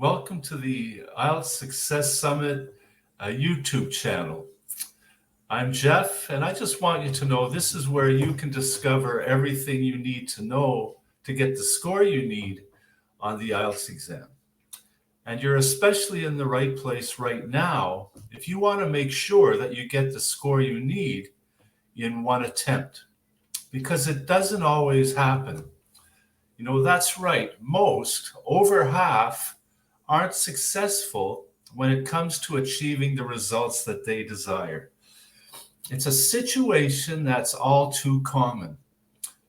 Welcome to the IELTS Success Summit YouTube channel. I'm Jeff, and I just want you to know this is where you can discover everything you need to know to get the score you need on the IELTS exam. And you're especially in the right place right now if you want to make sure that you get the score you need in one attempt, because it doesn't always happen. You know, that's right. Most, over half, aren't successful when it comes to achieving the results that they desire. It's a situation that's all too common.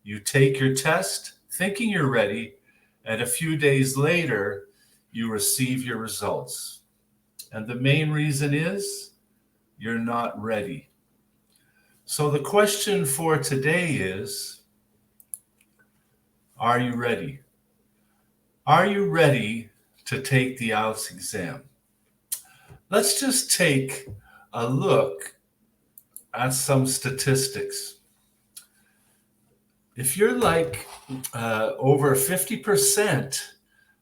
You take your test thinking you're ready, and a few days later, you receive your results. And the main reason is you're not ready. So the question for today is, are you ready? Are you ready to take the IELTS exam? Let's just take a look at some statistics. If you're like over 50%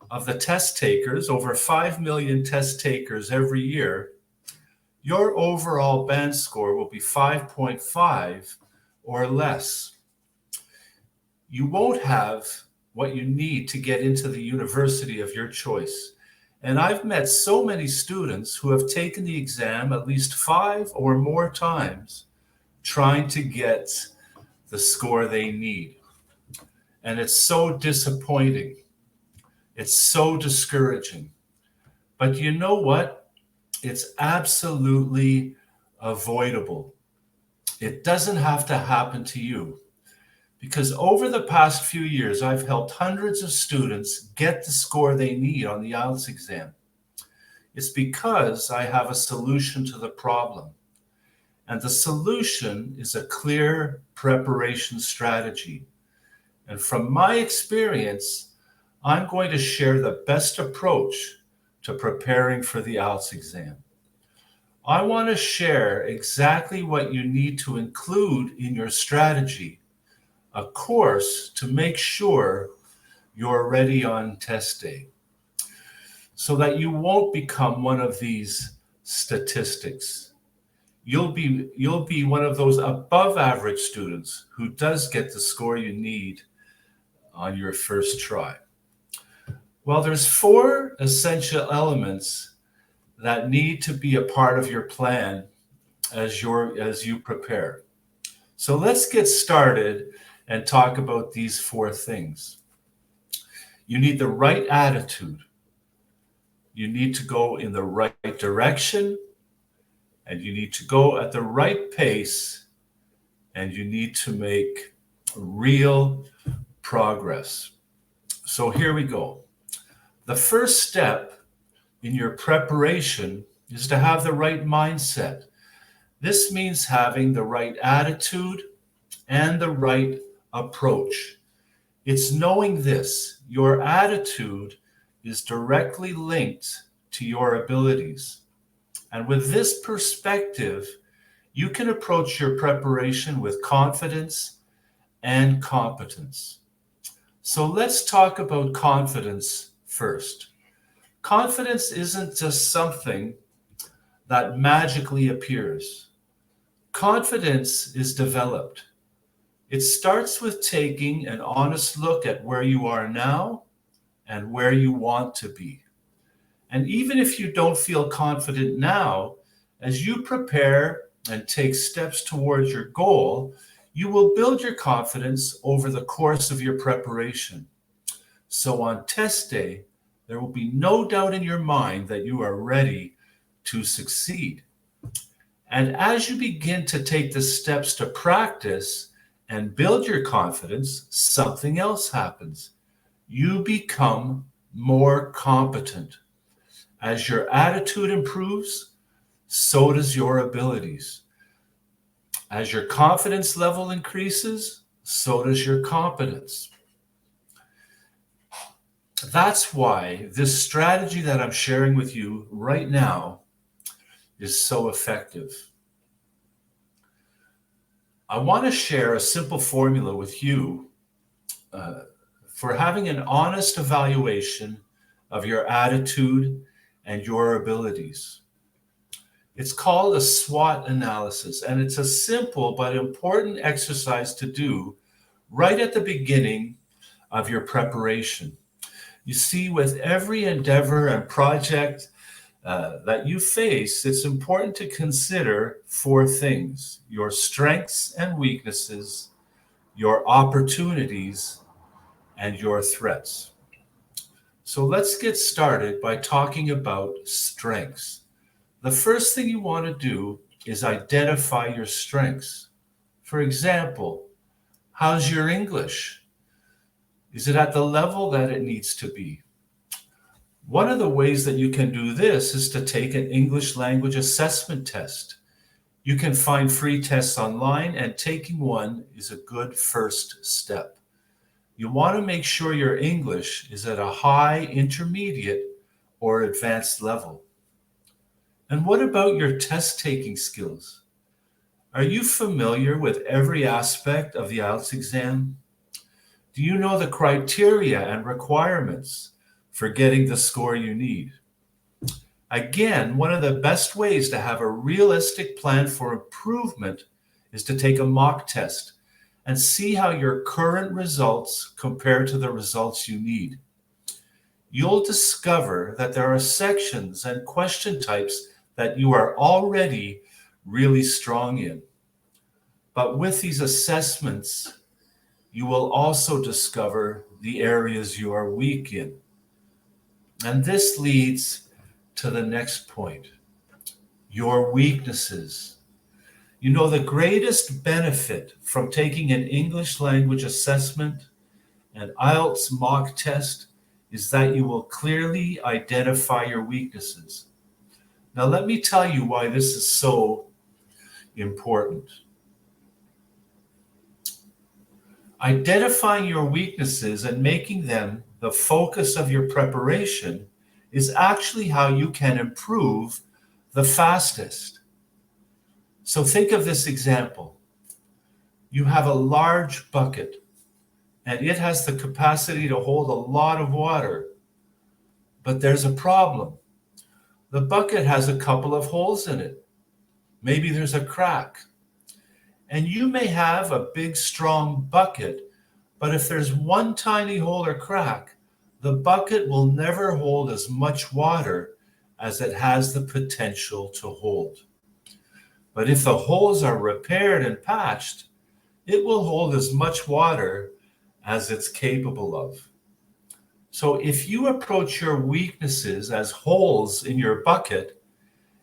of the test takers, over 5 million test takers every year, your overall band score will be 5.5 or less. You won't have what you need to get into the university of your choice. And I've met so many students who have taken the exam at least 5 or more times trying to get the score they need. And it's so disappointing. It's so discouraging. But you know what? It's absolutely avoidable. It doesn't have to happen to you. Because over the past few years, I've helped hundreds of students get the score they need on the IELTS exam. It's because I have a solution to the problem. And the solution is a clear preparation strategy. And from my experience, I'm going to share the best approach to preparing for the IELTS exam. I want to share exactly what you need to include in your strategy, a course to make sure you're ready on test day, so that you won't become one of these statistics. You'll be one of those above average students who does get the score you need on your first try. Well, there's 4 essential elements that need to be a part of your plan as you prepare. So let's get started and talk about these 4 things. You need the right attitude. You need to go in the right direction, and you need to go at the right pace, and you need to make real progress. So here we go. The first step in your preparation is to have the right mindset. This means having the right attitude and the right approach. It's knowing this: your attitude is directly linked to your abilities. And with this perspective, you can approach your preparation with confidence and competence. So let's talk about confidence first. Confidence isn't just something that magically appears. Confidence is developed. It starts with taking an honest look at where you are now and where you want to be. And even if you don't feel confident now, as you prepare and take steps towards your goal, you will build your confidence over the course of your preparation. So on test day, there will be no doubt in your mind that you are ready to succeed. And as you begin to take the steps to practice and build your confidence, something else happens. You become more competent. As your attitude improves, so does your abilities. As your confidence level increases, so does your competence. That's why this strategy that I'm sharing with you right now is so effective. I want to share a simple formula with you for having an honest evaluation of your attitude and your abilities. It's called a SWOT analysis, and it's a simple but important exercise to do right at the beginning of your preparation. You see, with every endeavor and project that you face, it's important to consider four things: your strengths and weaknesses, your opportunities, and your threats. So let's get started by talking about strengths. The first thing you want to do is identify your strengths. For example, how's your English? Is it at the level that it needs to be? One of the ways that you can do this is to take an English language assessment test. You can find free tests online, and taking one is a good first step. You want to make sure your English is at a high, intermediate, or advanced level. And what about your test-taking skills? Are you familiar with every aspect of the IELTS exam? Do you know the criteria and requirements for getting the score you need? Again, one of the best ways to have a realistic plan for improvement is to take a mock test and see how your current results compare to the results you need. You'll discover that there are sections and question types that you are already really strong in. But with these assessments, you will also discover the areas you are weak in. And this leads to the next point: your weaknesses. You know, the greatest benefit from taking an English language assessment and IELTS mock test is that you will clearly identify your weaknesses. Now, let me tell you why this is so important. Identifying your weaknesses and making them the focus of your preparation is actually how you can improve the fastest. So think of this example. You have a large bucket, and it has the capacity to hold a lot of water. But there's a problem. The bucket has a couple of holes in it. Maybe there's a crack. And you may have a big, strong bucket, but if there's one tiny hole or crack, the bucket will never hold as much water as it has the potential to hold. But if the holes are repaired and patched, it will hold as much water as it's capable of. So if you approach your weaknesses as holes in your bucket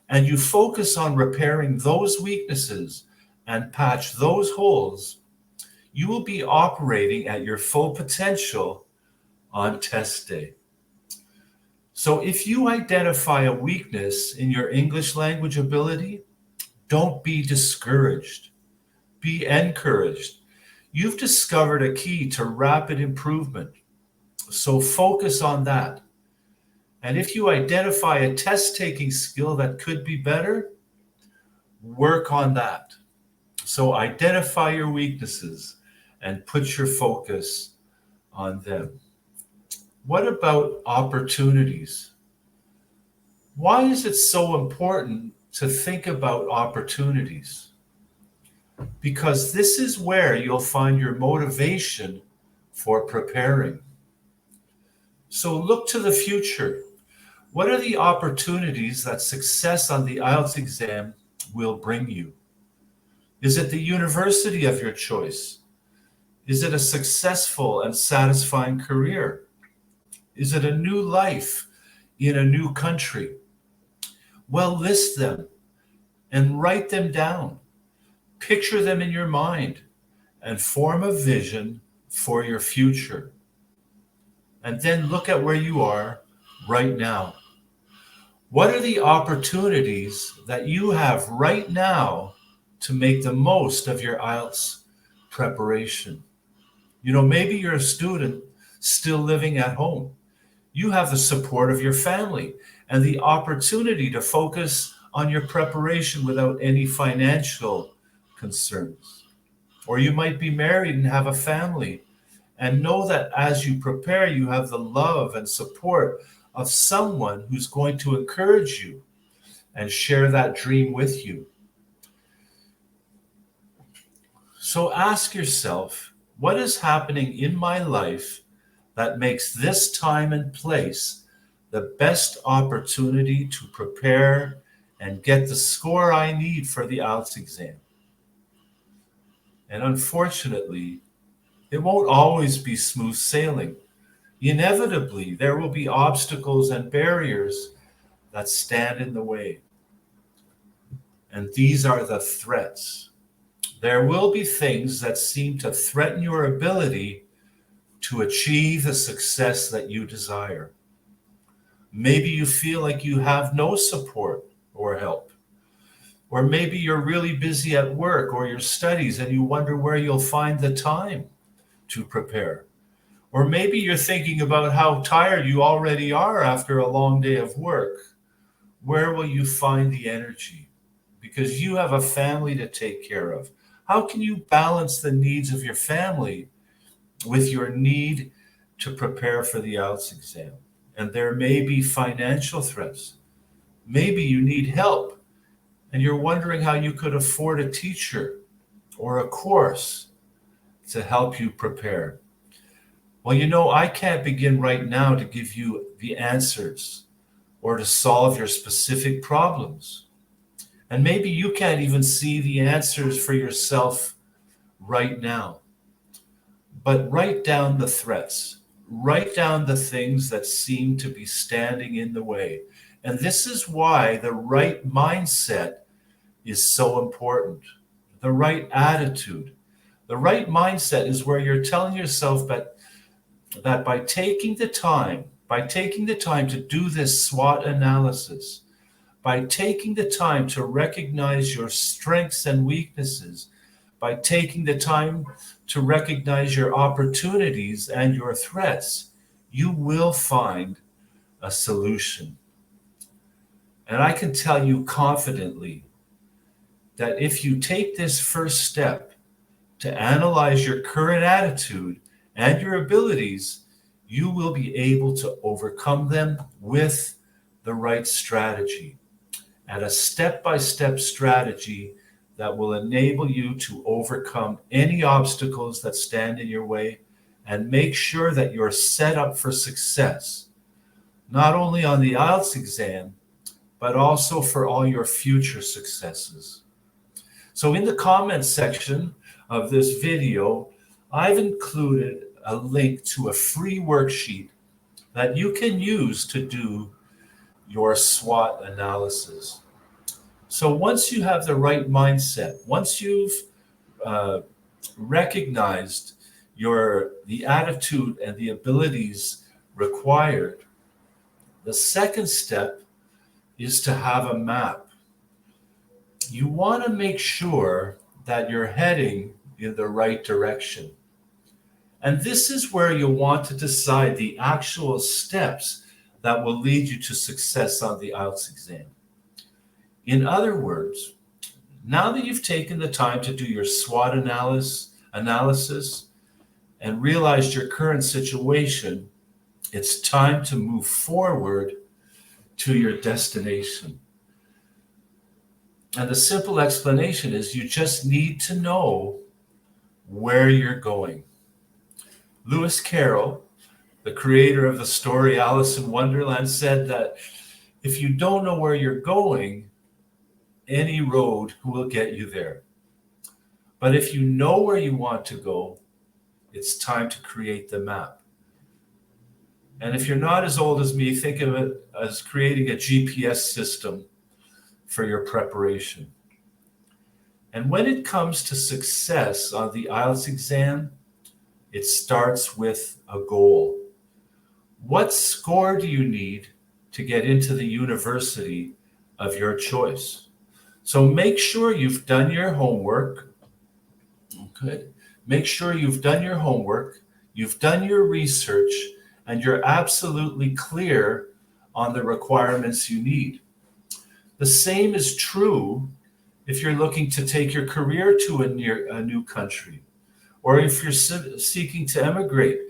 and you focus on repairing those weaknesses and patch those holes, you will be operating at your full potential on test day. So if you identify a weakness in your English language ability, don't be discouraged. Be encouraged. You've discovered a key to rapid improvement. So focus on that. And if you identify a test-taking skill that could be better, work on that. So identify your weaknesses and put your focus on them. What about opportunities? Why is it so important to think about opportunities? Because this is where you'll find your motivation for preparing. So look to the future. What are the opportunities that success on the IELTS exam will bring you? Is it the university of your choice? Is it a successful and satisfying career? Is it a new life in a new country? Well, list them and write them down. Picture them in your mind and form a vision for your future. And then look at where you are right now. What are the opportunities that you have right now to make the most of your IELTS preparation? You know, maybe you're a student still living at home. You have the support of your family and the opportunity to focus on your preparation without any financial concerns. Or you might be married and have a family and know that as you prepare, you have the love and support of someone who's going to encourage you and share that dream with you. So ask yourself, what is happening in my life that makes this time and place the best opportunity to prepare and get the score I need for the IELTS exam? And unfortunately, it won't always be smooth sailing. Inevitably, there will be obstacles and barriers that stand in the way. And these are the threats. There will be things that seem to threaten your ability to achieve the success that you desire. Maybe you feel like you have no support or help. Or maybe you're really busy at work or your studies and you wonder where you'll find the time to prepare. Or maybe you're thinking about how tired you already are after a long day of work. Where will you find the energy? Because you have a family to take care of. How can you balance the needs of your family with your need to prepare for the IELTS exam? And there may be financial threats. Maybe you need help and you're wondering how you could afford a teacher or a course to help you prepare. Well, you know, I can't begin right now to give you the answers or to solve your specific problems. And maybe you can't even see the answers for yourself right now. But write down the threats. Write down the things that seem to be standing in the way. And this is why the right mindset is so important. The right attitude. The right mindset is where you're telling yourself that by taking the time to do this SWOT analysis, by taking the time to recognize your strengths and weaknesses, by taking the time to recognize your opportunities and your threats, you will find a solution. And I can tell you confidently that if you take this first step to analyze your current attitude and your abilities, you will be able to overcome them with the right strategy, and a step-by-step strategy that will enable you to overcome any obstacles that stand in your way and make sure that you're set up for success, not only on the IELTS exam, but also for all your future successes. So in the comments section of this video, I've included a link to a free worksheet that you can use to do your SWOT analysis. So once you have the right mindset, once you've recognized the attitude and the abilities required, the second step is to have a map. You want to make sure that you're heading in the right direction. And this is where you want to decide the actual steps that will lead you to success on the IELTS exam. In other words, now that you've taken the time to do your SWOT analysis and realized your current situation, it's time to move forward to your destination. And the simple explanation is you just need to know where you're going. Lewis Carroll, the creator of the story Alice in Wonderland, said that if you don't know where you're going, any road will get you there. But if you know where you want to go, it's time to create the map. And if you're not as old as me, think of it as creating a GPS system for your preparation. And when it comes to success on the IELTS exam, it starts with a goal. What score do you need to get into the university of your choice? So make sure you've done your homework. Okay. Make sure you've done your homework, you've done your research, and you're absolutely clear on the requirements you need. The same is true if you're looking to take your career to a new country, or if you're seeking to emigrate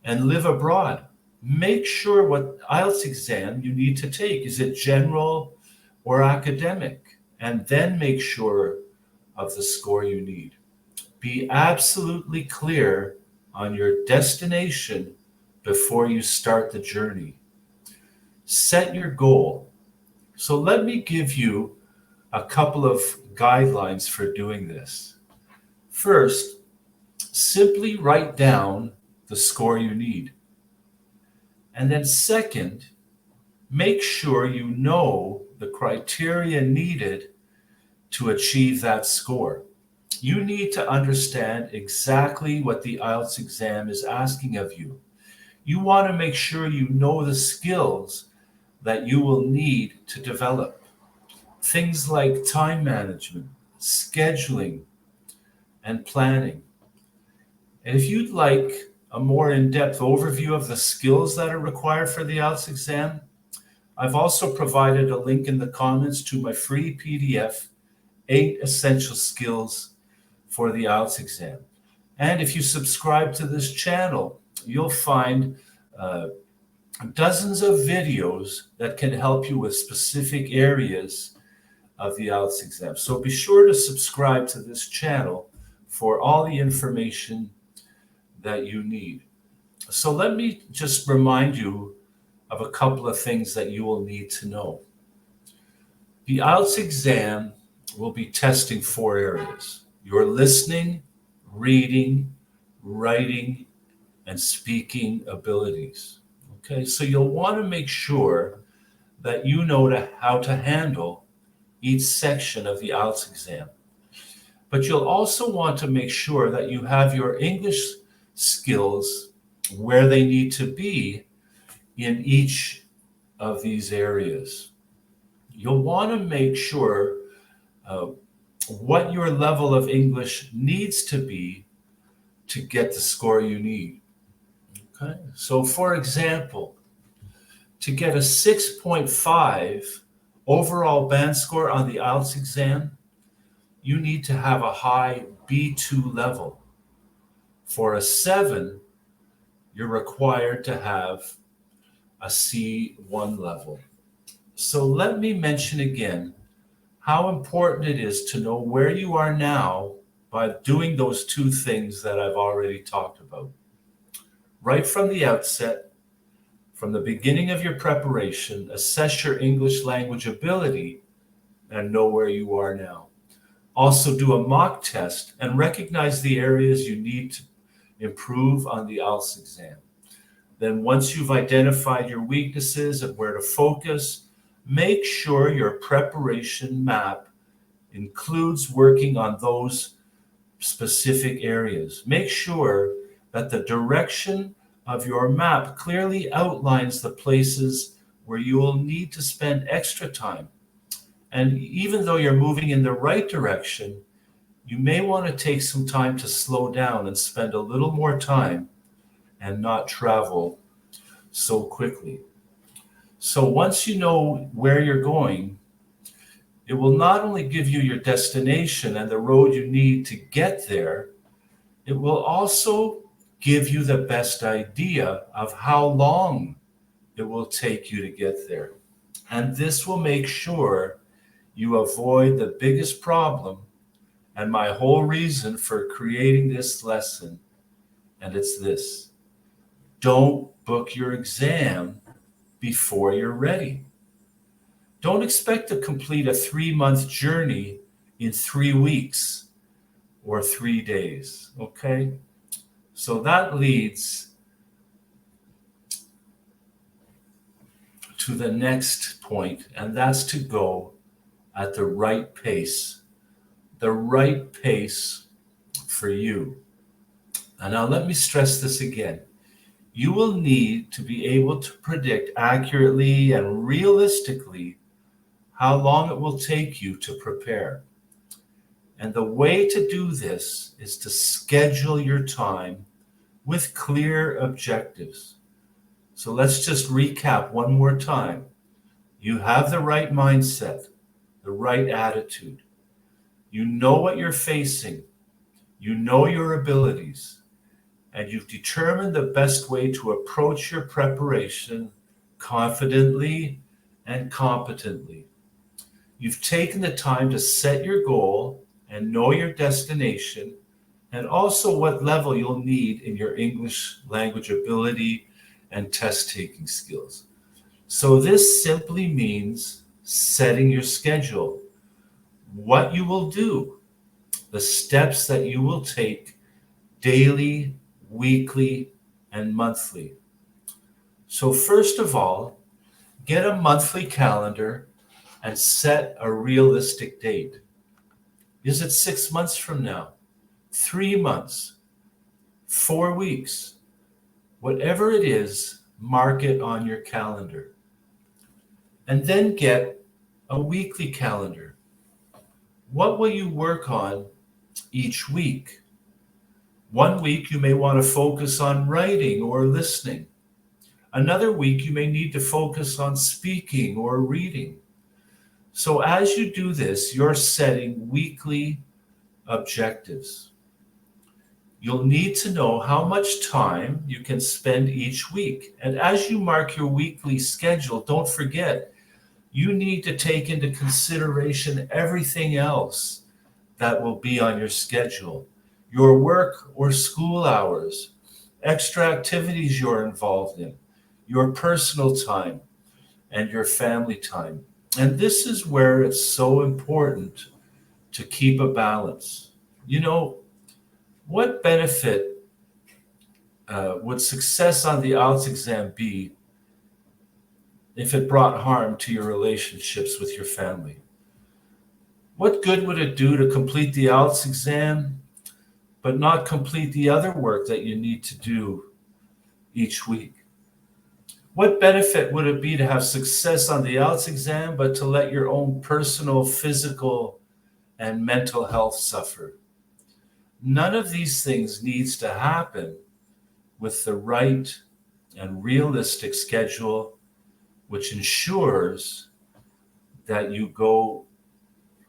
and live abroad. make sure what IELTS exam you need to take. Is it general or academic? And then make sure of the score you need. Be absolutely clear on your destination before you start the journey. Set your goal. So let me give you a couple of guidelines for doing this. First, simply write down the score you need. And then second, make sure you know the criteria needed to achieve that score. You need to understand exactly what the IELTS exam is asking of you. You want to make sure you know the skills that you will need to develop. Things like time management, scheduling, and planning. And if you'd like a more in-depth overview of the skills that are required for the IELTS exam, I've also provided a link in the comments to my free PDF, 8 Essential Skills for the IELTS exam. And if you subscribe to this channel, you'll find dozens of videos that can help you with specific areas of the IELTS exam. So be sure to subscribe to this channel for all the information that you need. So let me just remind you of a couple of things that you will need to know. The IELTS exam will be testing 4 areas: your listening, reading, writing, and speaking abilities. Okay, so you'll want to make sure that you know how to handle each section of the IELTS exam. But you'll also want to make sure that you have your English skills where they need to be in each of these areas. You'll want to make sure what your level of English needs to be to get the score you need. Okay, so for example, to get a 6.5 overall band score on the IELTS exam, you need to have a high B2 level. For a 7, you're required to have a C1 level. So let me mention again how important it is to know where you are now by doing those 2 things that I've already talked about. Right from the outset, from the beginning of your preparation, assess your English language ability and know where you are now. Also do a mock test and recognize the areas you need to improve on the IELTS exam. Then once you've identified your weaknesses and where to focus, make sure your preparation map includes working on those specific areas. Make sure that the direction of your map clearly outlines the places where you will need to spend extra time. And even though you're moving in the right direction, you may want to take some time to slow down and spend a little more time and not travel so quickly. So once you know where you're going, it will not only give you your destination and the road you need to get there, it will also give you the best idea of how long it will take you to get there. And this will make sure you avoid the biggest problem and my whole reason for creating this lesson. And it's this: don't book your exam before you're ready. Don't expect to complete a 3-month journey in 3 weeks or 3 days, okay? So that leads to the next point, and that's to go at the right pace for you. And now let me stress this again. You will need to be able to predict accurately and realistically how long it will take you to prepare. And the way to do this is to schedule your time with clear objectives. So let's just recap one more time. You have the right mindset, the right attitude. You know what you're facing. You know your abilities. and you've determined the best way to approach your preparation confidently and competently. You've taken the time to set your goal and know your destination, and also what level you'll need in your English language ability and test taking skills. So, this simply means setting your schedule, what you will do, the steps that you will take daily, weekly, and monthly. So, first of all, get a monthly calendar and set a realistic date. Is it 6 months from now? 3 months? 4 weeks? Whatever it is, mark it on your calendar. And then get a weekly calendar. What will you work on each week? One week you may want to focus on writing or listening. Another week you may need to focus on speaking or reading. So as you do this, you're setting weekly objectives. You'll need to know how much time you can spend each week. And as you mark your weekly schedule, don't forget, you need to take into consideration everything else that will be on your schedule. Your work or school hours, extra activities you're involved in, your personal time, and your family time. And this is where it's so important to keep a balance. You know, what benefit would success on the IELTS exam be if it brought harm to your relationships with your family? What good would it do to complete the IELTS exam, but not complete the other work that you need to do each week? What benefit would it be to have success on the IELTS exam, but to let your own personal, physical, and mental health suffer? None of these things needs to happen with the right and realistic schedule, which ensures that you go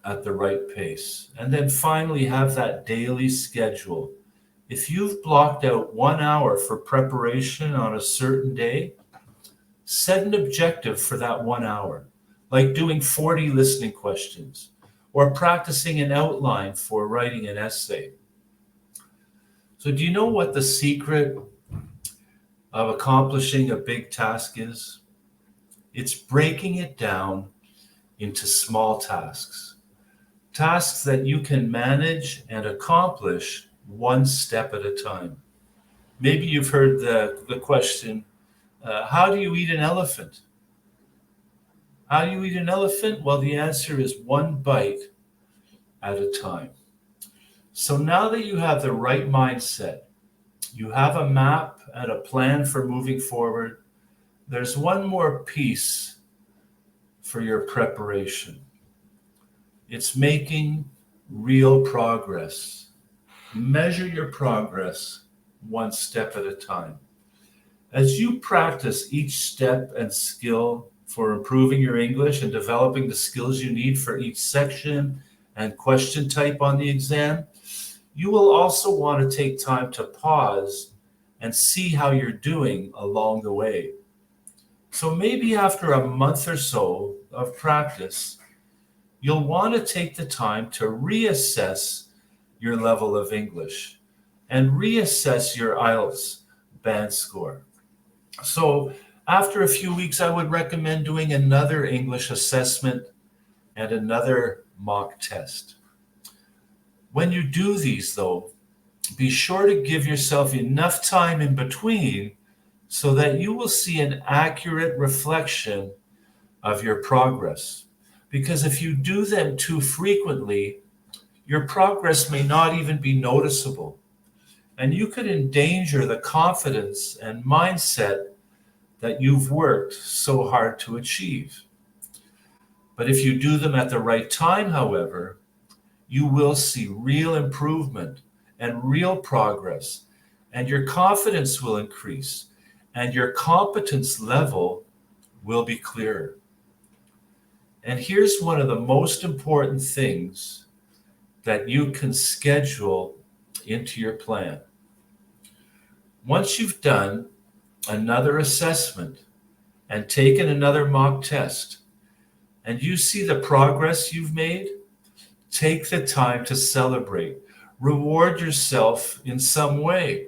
at the right pace. And then finally, have that daily schedule. If you've blocked out 1 hour for preparation on a certain day, set an objective for that 1 hour, like doing 40 listening questions or practicing an outline for writing an essay. So do you know what the secret of accomplishing a big task is? It's breaking it down into small tasks, tasks that you can manage and accomplish one step at a time. Maybe you've heard the question, how do you eat an elephant? How do you eat an elephant? Well, the answer is one bite at a time. So now that you have the right mindset, you have a map and a plan for moving forward, there's one more piece for your preparation. It's making real progress. Measure your progress one step at a time. As you practice each step and skill for improving your English and developing the skills you need for each section and question type on the exam, you will also want to take time to pause and see how you're doing along the way. So maybe after a month or so of practice, you'll want to take the time to reassess your level of English and reassess your IELTS band score. So after a few weeks, I would recommend doing another English assessment and another mock test. When you do these, though, be sure to give yourself enough time in between so that you will see an accurate reflection of your progress. Because if you do them too frequently, your progress may not even be noticeable, and you could endanger the confidence and mindset that you've worked so hard to achieve. But if you do them at the right time, however, you will see real improvement and real progress, and your confidence will increase, and your competence level will be clearer. And here's one of the most important things that you can schedule into your plan. Once you've done another assessment and taken another mock test, and you see the progress you've made, take the time to celebrate. Reward yourself in some way.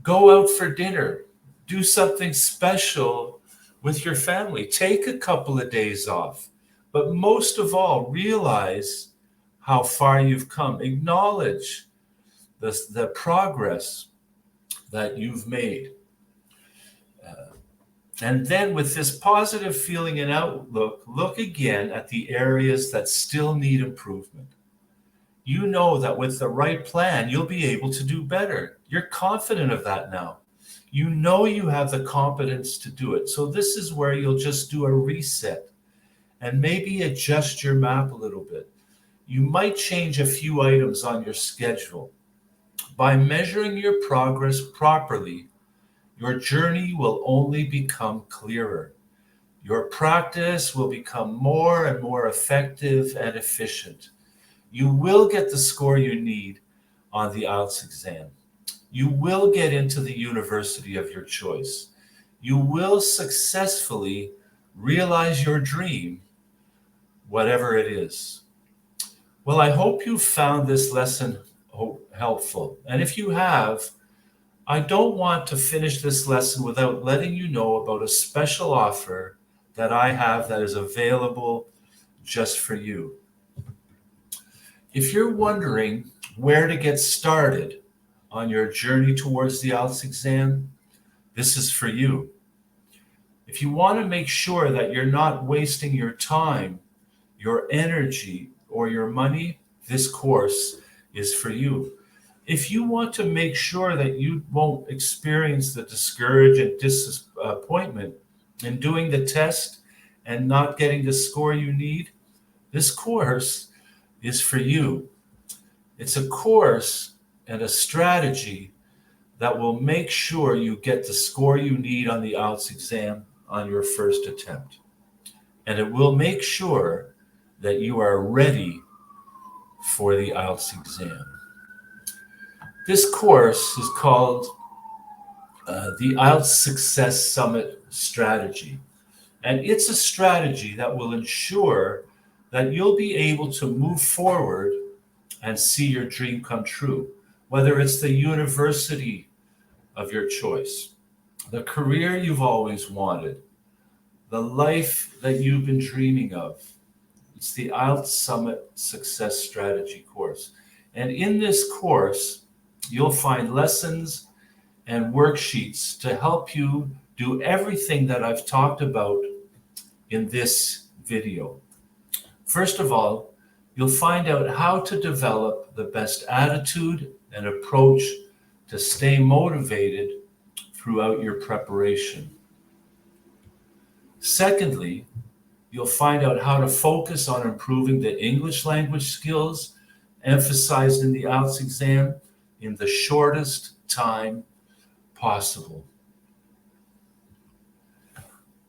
Go out for dinner. Do something special with your family. Take a couple of days off. But most of all, realize how far you've come. Acknowledge the progress that you've made. And then with this positive feeling and outlook, look again at the areas that still need improvement. You know that with the right plan, you'll be able to do better. You're confident of that now. You know you have the competence to do it. So this is where you'll just do a reset and maybe adjust your map a little bit. You might change a few items on your schedule. By measuring your progress properly, your journey will only become clearer. Your practice will become more and more effective and efficient. You will get the score you need on the IELTS exam. You will get into the university of your choice. You will successfully realize your dream, whatever it is. Well, I hope you found this lesson helpful. And if you have, I don't want to finish this lesson without letting you know about a special offer that I have that is available just for you. If you're wondering where to get started on your journey towards the IELTS exam, this is for you. If you want to make sure that you're not wasting your time, your energy, or your money, this course is for you. If you want to make sure that you won't experience the discouragement and disappointment in doing the test and not getting the score you need, this course is for you. It's a course and a strategy that will make sure you get the score you need on the IELTS exam on your first attempt. And it will make sure that you are ready for the IELTS exam. This course is called the IELTS Success Summit Strategy. And it's a strategy that will ensure that you'll be able to move forward and see your dream come true, whether it's the university of your choice, the career you've always wanted, the life that you've been dreaming of. It's the IELTS Summit Success Strategy course. And in this course, you'll find lessons and worksheets to help you do everything that I've talked about in this video. First of all, you'll find out how to develop the best attitude and approach to stay motivated throughout your preparation. Secondly, you'll find out how to focus on improving the English language skills emphasized in the IELTS exam in the shortest time possible.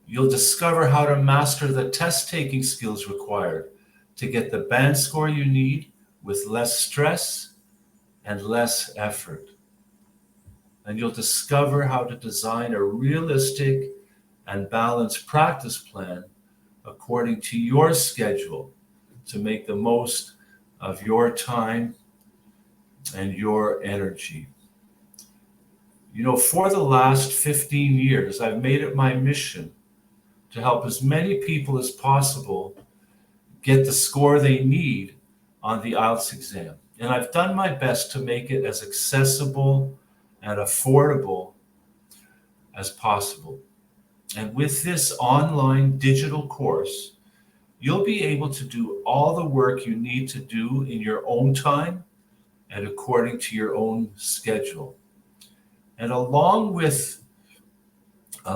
You'll discover how to master the test-taking skills required to get the band score you need with less stress and less effort. And you'll discover how to design a realistic and balanced practice plan according to your schedule to make the most of your time and your energy. You know, for the last 15 years, I've made it my mission to help as many people as possible get the score they need on the IELTS exam. And I've done my best to make it as accessible and affordable as possible. And with this online digital course, you'll be able to do all the work you need to do in your own time and according to your own schedule. And along with the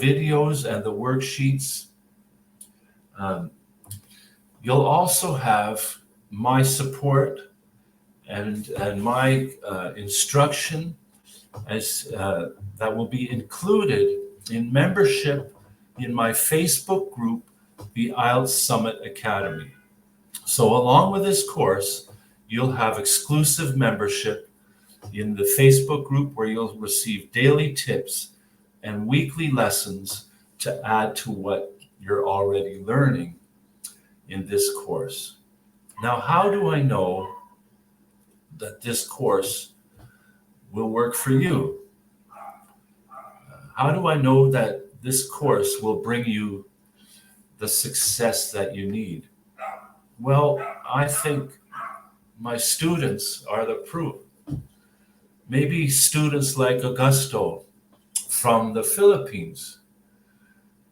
videos and the worksheets, you'll also have my support and my instruction as that will be included in membership in my Facebook group, the IELTS Summit Academy. So along with this course, you'll have exclusive membership in the Facebook group where you'll receive daily tips and weekly lessons to add to what you're already learning in this course. Now, how do I know that this course will work for you? How do I know that this course will bring you the success that you need? Well, I think my students are the proof. Maybe students like Augusto from the Philippines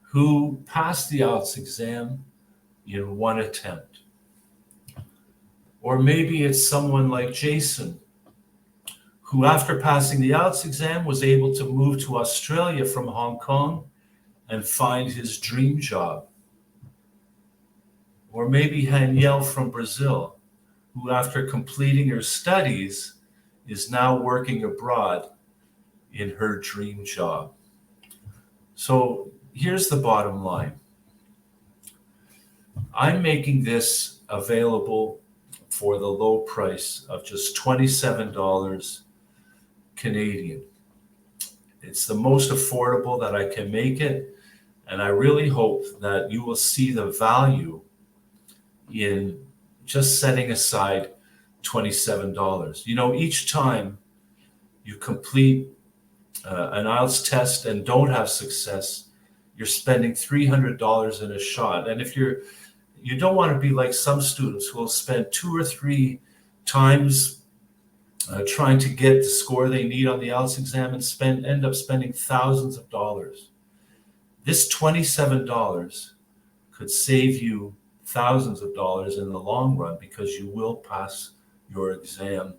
who passed the IELTS exam in one attempt. Or maybe it's someone like Jason, who after passing the IELTS exam was able to move to Australia from Hong Kong and find his dream job. Or maybe Danielle from Brazil, who after completing her studies is now working abroad in her dream job. So here's the bottom line. I'm making this available for the low price of just $27 Canadian. It's the most affordable that I can make it, and I really hope that you will see the value in just setting aside $27. You know, each time you complete an IELTS test and don't have success, you're spending $300 in a shot. And if you don't want to be like some students who will spend 2 or 3 times trying to get the score they need on the IELTS exam and end up spending thousands of dollars. This $27 could save you thousands of dollars in the long run because you will pass your exam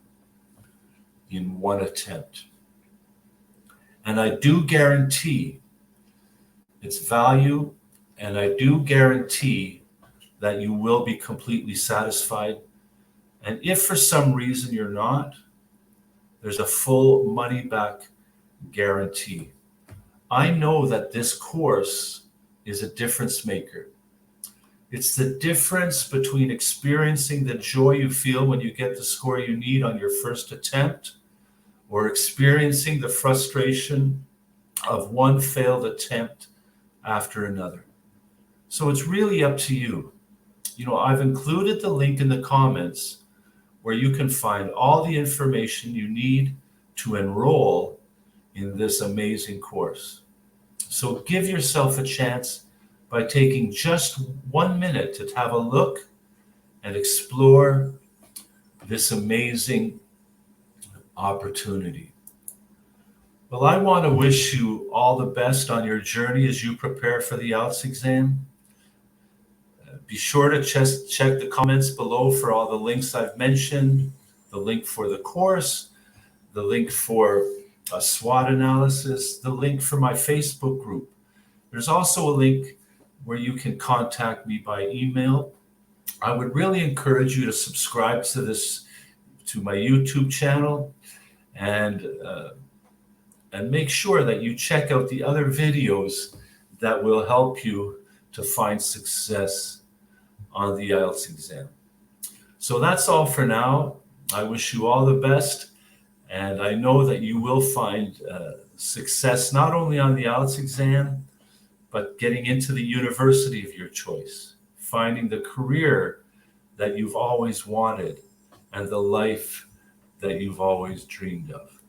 in one attempt. And I do guarantee its value, and I do guarantee that you will be completely satisfied. And if for some reason you're not, there's a full money back guarantee. I know that this course is a difference maker. It's the difference between experiencing the joy you feel when you get the score you need on your first attempt, or experiencing the frustration of one failed attempt after another. So it's really up to you. You know, I've included the link in the comments where you can find all the information you need to enroll in this amazing course. So give yourself a chance by taking just 1 minute to have a look and explore this amazing opportunity. Well, I want to wish you all the best on your journey as you prepare for the IELTS exam. Be sure to check the comments below for all the links I've mentioned, the link for the course, the link for a SWOT analysis, the link for my Facebook group. There's also a link where you can contact me by email. I would really encourage you to subscribe to my YouTube channel, and make sure that you check out the other videos that will help you to find success on the IELTS exam. So that's all for now. I wish you all the best, and I know that you will find success not only on the IELTS exam, but getting into the university of your choice, finding the career that you've always wanted, and the life that you've always dreamed of.